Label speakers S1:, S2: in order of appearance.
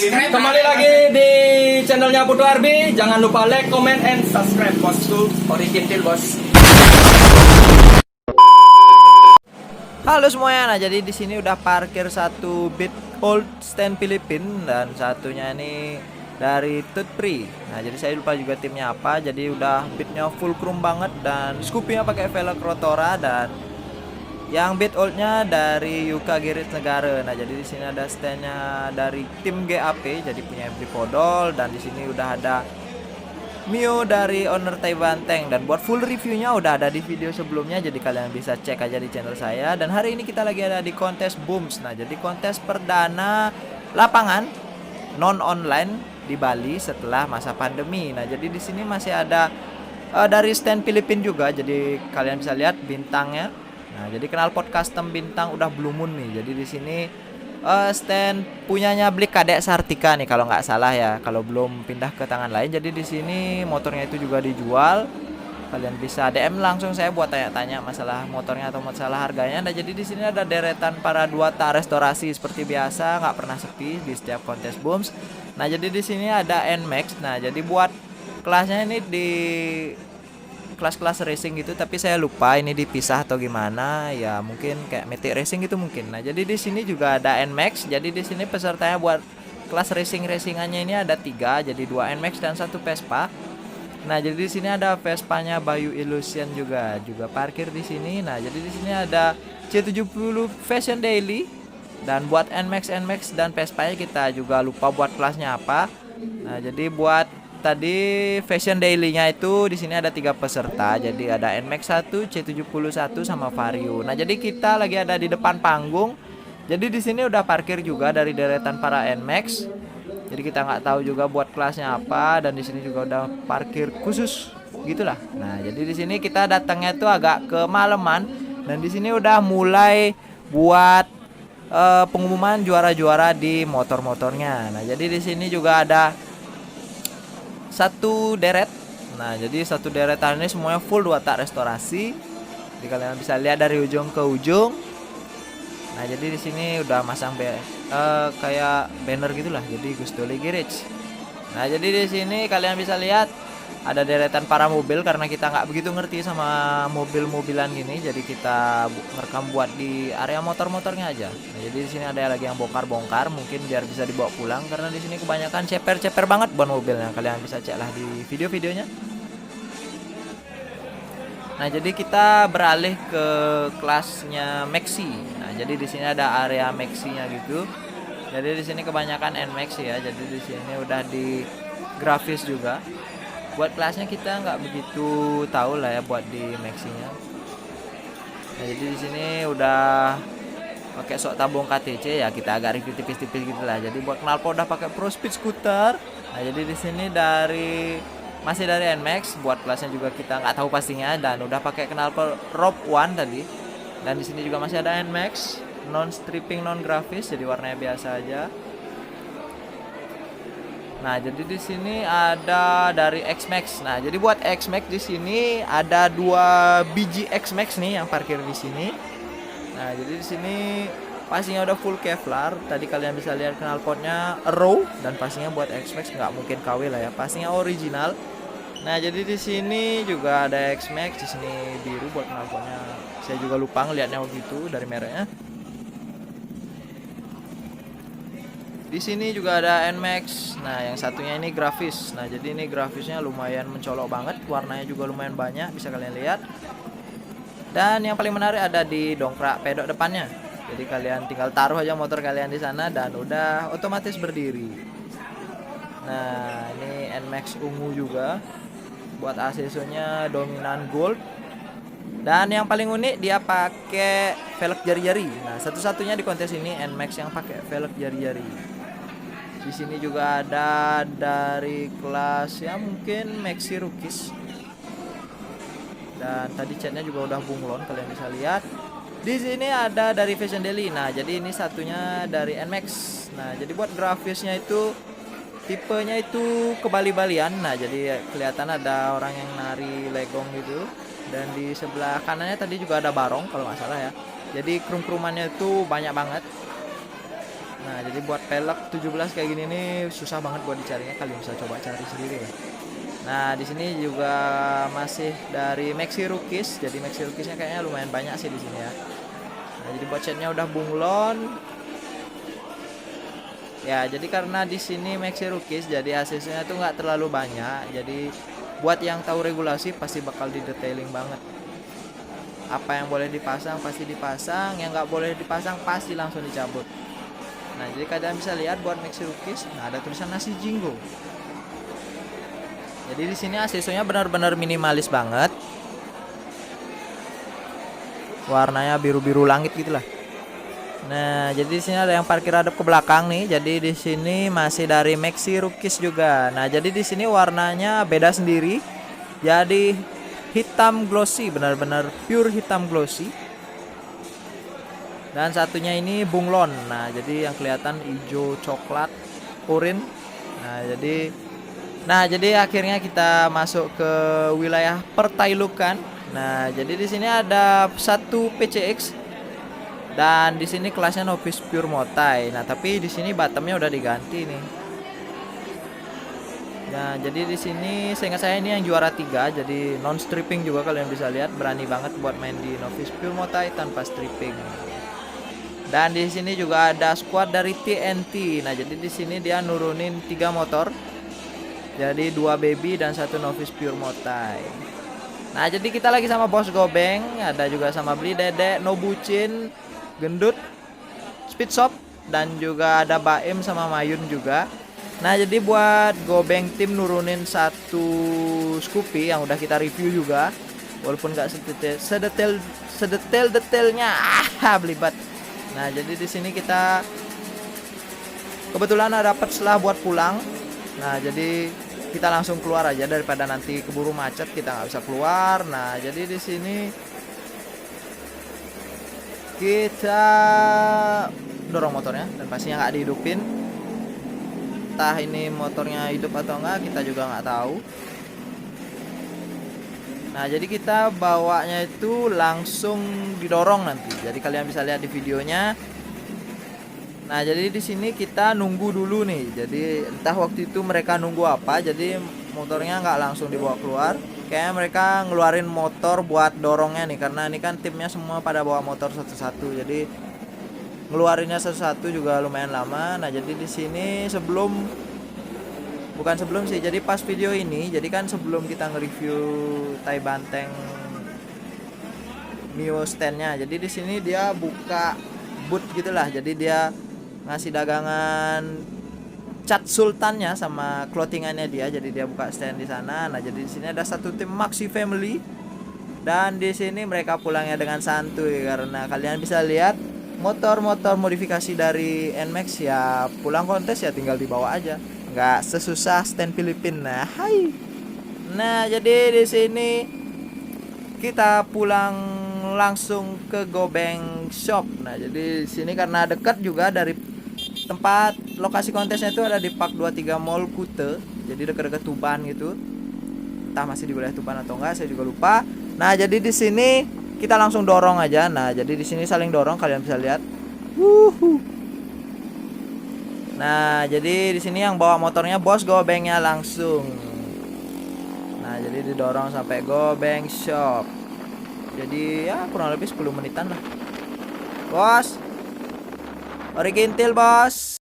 S1: Kembali lagi di channelnya Putu Arbi. Jangan lupa like, comment, and subscribe bosku. Original bos.
S2: Halo semuanya, nah jadi di sini udah parkir satu Bit Old Stand Philippine dan satunya ini dari Tutpri. Nah jadi saya lupa juga timnya apa. Jadi udah bitnya full chrome banget dan scoopnya pakai velg Rotora dan yang bit oldnya dari Yuka Girit Negara. Nah jadi di sini ada standnya dari tim GAP, jadi punya MV Podol dan di sini udah ada Mio dari owner Taiwan Tank dan buat full reviewnya udah ada di video sebelumnya, jadi kalian bisa cek aja di channel saya. Dan hari ini kita lagi ada di kontes Booms. Nah jadi kontes perdana lapangan non online di Bali setelah masa pandemi. Nah jadi di sini masih ada dari stand Filipin juga, jadi kalian bisa lihat bintangnya. Nah jadi knalpot custom bintang udah blue moon nih. Jadi di sini stand punyanya Blik Kadek Sartika nih kalau nggak salah ya, kalau belum pindah ke tangan lain. Jadi di sini motornya itu juga dijual. Kalian bisa DM langsung saya buat tanya-tanya masalah motornya atau masalah harganya. Nah jadi di sini ada deretan para Duata restorasi seperti biasa, nggak pernah sepi di setiap kontes Booms. Nah jadi di sini ada NMAX. Nah jadi buat kelasnya ini di kelas-kelas racing gitu, tapi saya lupa ini dipisah atau gimana ya, mungkin kayak Mythic Racing gitu mungkin. Nah jadi di sini juga ada NMAX. Jadi di sini pesertanya buat kelas racingannya ini ada 3, jadi 2 NMAX dan 1 Vespa. Nah jadi di sini ada Vespanya Bayu Illusion juga parkir di sini. Nah jadi di sini ada C70 Fashion Daily dan buat NMAX dan Vespanya kita juga lupa buat kelasnya apa. Nah jadi buat tadi Fashion Daily-nya itu di sini ada 3 peserta. Jadi ada NMAX 1, C71 sama Vario. Nah, jadi kita lagi ada di depan panggung. Jadi di sini udah parkir juga dari deretan para NMAX. Jadi kita nggak tahu juga buat kelasnya apa, dan di sini juga udah parkir khusus gitulah. Nah, jadi di sini kita datangnya tuh agak kemalaman dan di sini udah mulai buat pengumuman juara-juara di motor-motornya. Nah, jadi di sini juga ada satu deret. Nah jadi satu deretan ini semuanya full 2 tak restorasi. Jadi kalian bisa lihat dari ujung ke ujung. Nah jadi di sini udah masang kayak banner gitulah, jadi Gustoli Garage. Nah jadi di sini kalian bisa lihat ada deretan para mobil, karena kita nggak begitu ngerti sama mobil-mobilan gini, jadi kita ngerekam buat di area motor-motornya aja. Nah, jadi di sini ada lagi yang bongkar-bongkar, mungkin biar bisa dibawa pulang, karena di sini kebanyakan ceper-ceper banget buat mobilnya. Kalian bisa cek lah di video-videonya. Nah, jadi kita beralih ke kelasnya Maxi. Nah, jadi di sini ada area Maxi-nya gitu. Jadi di sini kebanyakan NMAX ya. Jadi di sini udah di grafis juga. Buat kelasnya kita nggak begitu tahu lah ya buat di Maxi-nya. Nah, jadi di sini udah pakai sok tabung KTC ya, kita agak review tipis-tipis gitulah. Jadi buat knalpot udah pakai Pro Speed Scooter. Nah, jadi di sini masih dari NMAX. Buat kelasnya juga kita nggak tahu pastinya, dan udah pakai knalpot Rob One tadi. Dan di sini juga masih ada NMAX non stripping, non grafis, jadi warnanya biasa aja. Nah, jadi di sini ada dari X-Max. Nah, jadi buat X-Max di sini ada 2 biji X-Max nih yang parkir di sini. Nah, jadi di sini pastinya udah full Kevlar. Tadi kalian bisa lihat knalpotnya Raw, dan pastinya buat X-Max nggak mungkin KW lah ya, pastinya original. Nah, jadi di sini juga ada X-Max, di sini biru buat knalpotnya. Saya juga lupa ngelihatnya begitu dari mereknya. Di sini juga ada NMAX. Nah, yang satunya ini grafis. Nah, jadi ini grafisnya lumayan mencolok banget, warnanya juga lumayan banyak, bisa kalian lihat. Dan yang paling menarik ada di dongkrak pedok depannya. Jadi kalian tinggal taruh aja motor kalian di sana dan udah otomatis berdiri. Nah, ini NMAX ungu juga. Buat aksesorisnya dominan gold. Dan yang paling unik dia pakai velg jari-jari. Nah, satu-satunya di kontes ini NMAX yang pakai velg jari-jari. Di sini juga ada dari kelas ya mungkin Maxi Rookies. Dan tadi catnya juga udah bunglon, kalian bisa lihat. Di sini ada dari Fashion Daily. Nah, jadi ini satunya dari NMAX. Nah, jadi buat grafisnya itu tipenya itu kebali-balian. Nah, jadi kelihatan ada orang yang nari legong gitu. Dan di sebelah kanannya tadi juga ada barong kalau nggak salah ya. Jadi krum-krumannya itu banyak banget. Nah, jadi buat pelek 17 kayak gini nih susah banget buat dicarinya, kalian bisa coba cari sendiri ya. Nah, di sini juga masih dari Maxi Rookies. Jadi Maxi Rookiesnya kayaknya lumayan banyak sih di sini ya. Nah, jadi buat setnya udah bunglon. Ya, jadi karena di sini Maxi Rookies jadi ACC-nya tuh nggak terlalu banyak. Jadi buat yang tahu regulasi pasti bakal didetailing banget. Apa yang boleh dipasang pasti dipasang, yang nggak boleh dipasang pasti langsung dicabut. Nah, jadi kalian bisa lihat buat Maxi Rookies, nah ada tulisan nasi Jingo. Jadi di sini ACC-nya benar-benar minimalis banget. Warnanya biru-biru langit gitulah. Nah, jadi di sini ada yang parkir hadap ke belakang nih. Jadi di sini masih dari Maxi Rookies juga. Nah, jadi di sini warnanya beda sendiri. Jadi hitam glossy, benar-benar pure hitam glossy. Dan satunya ini bunglon. Nah, jadi yang kelihatan hijau coklat oranye. Nah, jadi akhirnya kita masuk ke wilayah pertailukan. Nah, jadi di sini ada satu PCX dan di sini kelasnya novice pure motai. Nah, tapi di sini bottomnya udah diganti nih. Nah, jadi di sini seingat saya ini yang juara 3, jadi non stripping juga, kalian bisa lihat berani banget buat main di novice pure motai tanpa stripping. Dan di sini juga ada squad dari TNT. Nah, jadi di sini dia nurunin 3 motor. Jadi 2 baby dan 1 novice pure motai. Nah, jadi kita lagi sama Bos Gobeng, ada juga sama Beli Dedek, Nobucin, Gendut, Speed Shop, dan juga ada Baim sama Mayun juga. Nah, jadi buat Gobeng tim nurunin 1 Scoopy yang udah kita review juga. Walaupun gak sedetail-detailnya belibet. Nah, jadi di sini kita kebetulan ada dapat setelah buat pulang. Nah, jadi kita langsung keluar aja daripada nanti keburu macet kita nggak bisa keluar. Nah, jadi di sini kita dorong motornya dan pastinya nggak dihidupin. Entah ini motornya hidup atau enggak, kita juga nggak tahu. Nah, jadi kita bawanya itu langsung didorong nanti. Jadi kalian bisa lihat di videonya. Nah, jadi di sini kita nunggu dulu nih. Jadi entah waktu itu mereka nunggu apa, jadi motornya nggak langsung dibawa keluar. Kayaknya mereka ngeluarin motor buat dorongnya nih, karena ini kan timnya semua pada bawa motor satu-satu. Jadi ngeluarinnya satu-satu juga lumayan lama. Nah, jadi di sini bukan sebelum sih, jadi pas video ini, jadi kan sebelum kita nge-review tai banteng Mio standnya, jadi di sini dia buka boot gitulah, jadi dia ngasih dagangan cat sultannya sama clothingannya dia, jadi dia buka stand di sana. Nah, jadi di sini ada satu tim Maxi Family dan di sini mereka pulangnya dengan santuy karena kalian bisa lihat motor-motor modifikasi dari NMAX ya pulang kontes ya tinggal dibawa aja. Nggak sesusah stand Filipina. Nah, jadi di sini kita pulang langsung ke Gobeng Shop. Nah, jadi di sini karena dekat juga dari tempat lokasi kontesnya itu ada di Park 23 Mall Kute. Jadi dekat-dekat Tuban gitu. Entah masih di wilayah Tuban atau enggak, saya juga lupa. Nah, jadi di sini kita langsung dorong aja. Nah, jadi di sini saling dorong, kalian bisa lihat. Nah, jadi di sini yang bawa motornya Bos Gobengnya langsung. Nah, jadi didorong sampai Gobeng Shop. Jadi ya kurang lebih 10 menitan lah. Bos. Origintil, Bos.